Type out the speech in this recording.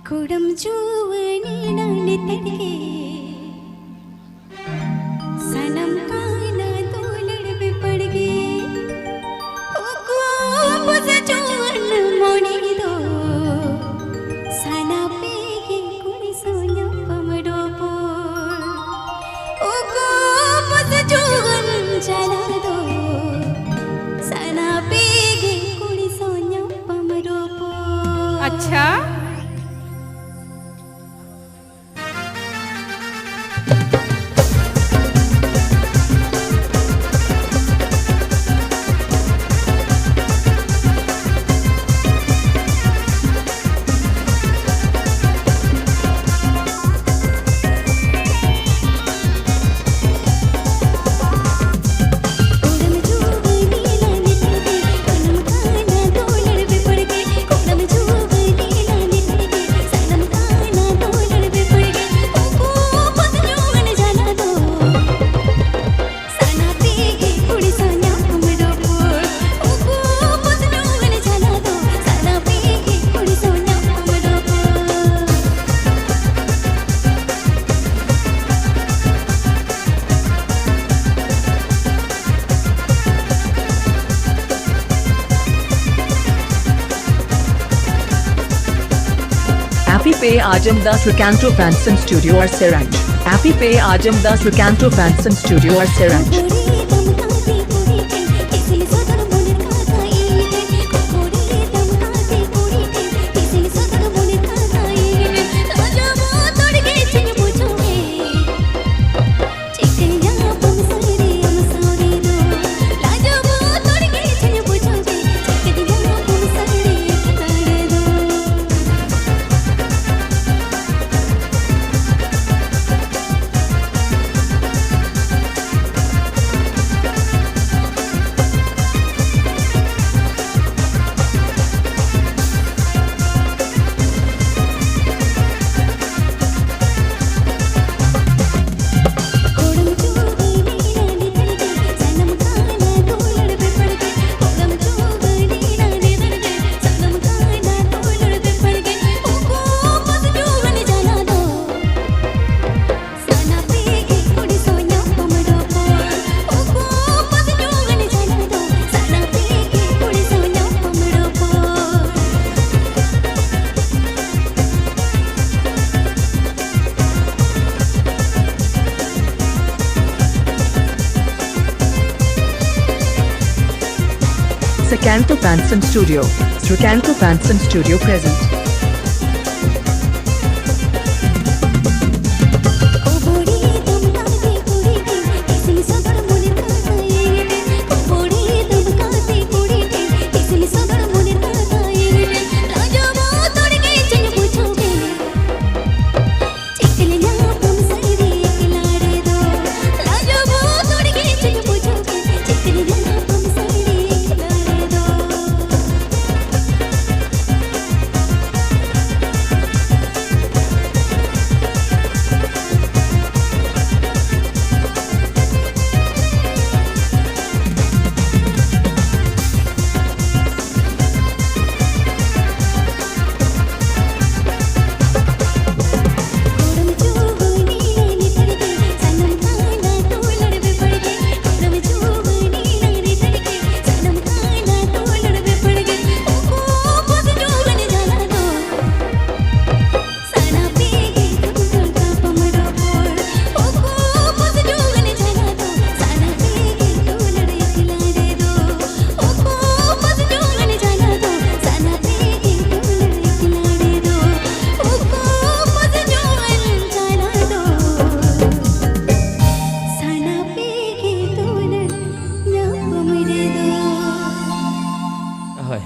कुडम जुवनी डाले तड़के सनम काना तो लड़बे पड़ गए ओको बुझ जुवन मोनी दो सना पेगे कुड़ी सोया पमड़ो पोर ओको बुझ जुवन जला दो सना पेगे कुड़ी सोया पमड़ो पोर। अच्छा Happy Pay Ajam the Srikanta Fansan Studio or Siranj. Happy Pay Ajam the Srikanta Fansan Studio or Siranj. Srikanta Fansan Studio. Srikanta Fansan Studio present.